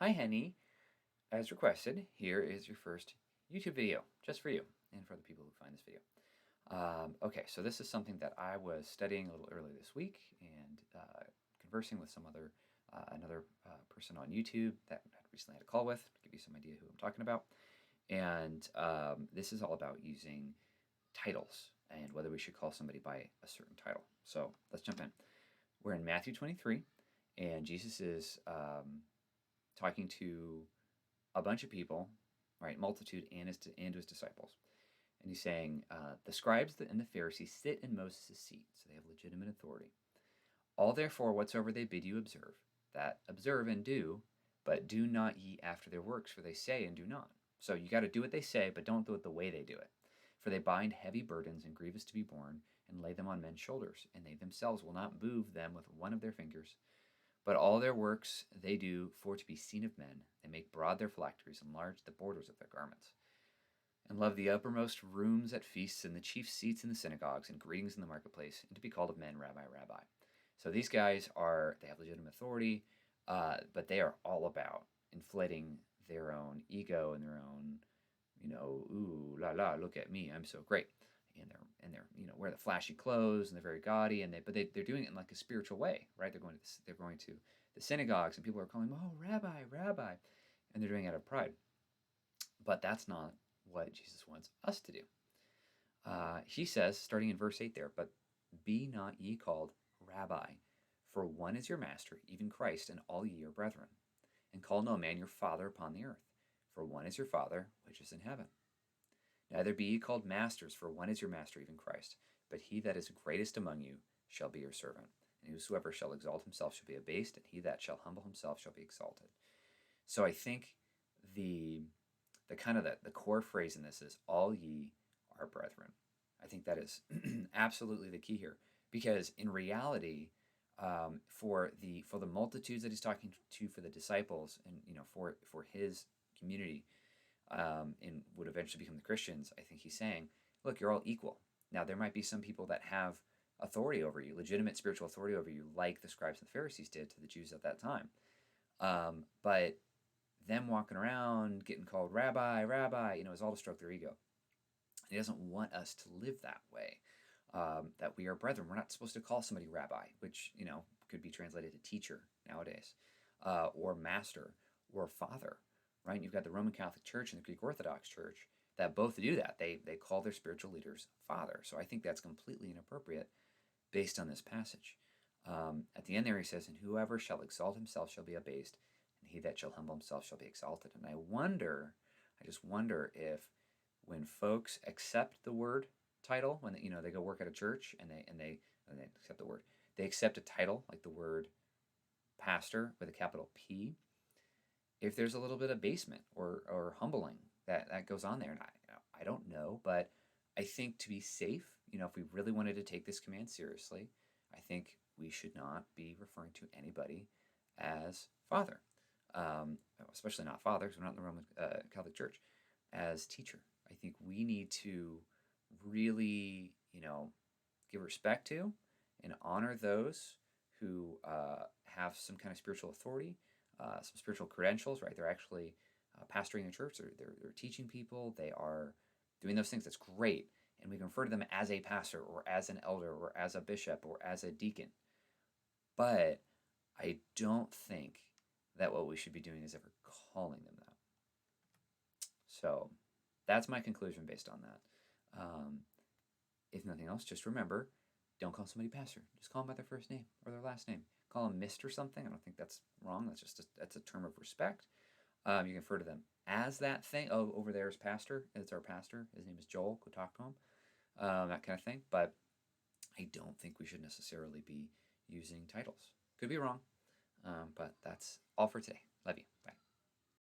Hi, Henny. As requested, here is your first YouTube video, just for you and for the people who find this video. Okay, so this is something that I was studying a little earlier this week and conversing with another person on YouTube that I recently had a call with, to give you some idea who I'm talking about. And this is all about using titles and whether we should call somebody by a certain title. So let's jump in. We're in Matthew 23, and Jesus is talking to a bunch of people, right, multitude, and to his disciples. And he's saying, the scribes and the Pharisees sit in Moses' seat, so they have legitimate authority. All therefore whatsoever they bid you observe, that observe and do, but do not ye after their works, for they say and do not. So you got to do what they say, but don't do it the way they do it. For they bind heavy burdens and grievous to be borne, and lay them on men's shoulders, and they themselves will not move them with one of their fingers. But all their works they do for to be seen of men. They make broad their phylacteries, and enlarge the borders of their garments, and love the uppermost rooms at feasts, and the chief seats in the synagogues, and greetings in the marketplace, and to be called of men, Rabbi, Rabbi. So these guys they have legitimate authority, but they are all about inflating their own ego and their own, ooh la la, look at me, I'm so great. And they're wear the flashy clothes, and they're very gaudy, and they're doing it in like a spiritual way, right? They're going to the synagogues, and people are calling them, oh, Rabbi, Rabbi, and they're doing it out of pride. But that's not what Jesus wants us to do. He says, starting in verse 8 there, but be not ye called Rabbi, for one is your master, even Christ, and all ye are brethren. And call no man your father upon the earth, for one is your Father, which is in heaven. Neither be ye called masters, for one is your master, even Christ. But he that is greatest among you shall be your servant. And whosoever shall exalt himself shall be abased, and he that shall humble himself shall be exalted. So I think the kind of the core phrase in this is all ye are brethren. I think that is absolutely the key here, because in reality, for the multitudes that he's talking to, for the disciples, and for his community, and would eventually become the Christians, I think he's saying, look, you're all equal. Now, there might be some people that have authority over you, legitimate spiritual authority over you, like the scribes and the Pharisees did to the Jews at that time. But them walking around getting called rabbi, rabbi, is all to stroke their ego. He doesn't want us to live that way. That we are brethren. We're not supposed to call somebody rabbi, which could be translated to teacher nowadays, or master, or father. Right? You've got the Roman Catholic Church and the Greek Orthodox Church that both do that. They call their spiritual leaders father. So I think that's completely inappropriate based on this passage. At the end there he says, and whoever shall exalt himself shall be abased, and he that shall humble himself shall be exalted. And I just wonder if when folks accept the word title, when they go work at a church, and they accept the word, they accept a title like the word pastor with a capital P, if there's a little bit of basement or humbling that goes on there. And I don't know, but I think to be safe, if we really wanted to take this command seriously, I think we should not be referring to anybody as father, especially not father, because we're not in the Roman Catholic Church, as teacher. I think we need to really, give respect to and honor those who have some kind of spiritual authority, some spiritual credentials, right? They're actually pastoring a church, they're teaching people, they are doing those things. That's great. And we can refer to them as a pastor or as an elder or as a bishop or as a deacon. But I don't think that what we should be doing is ever calling them that. So that's my conclusion based on that. If nothing else, just remember, don't call somebody pastor. Just call them by their first name or their last name. Call them Mr. something. I don't think that's wrong. That's a term of respect. You can refer to them as that thing. Oh, over there is pastor. It's our pastor. His name is Joel. Go talk to him. That kind of thing. But I don't think we should necessarily be using titles. Could be wrong. But that's all for today. Love you. Bye.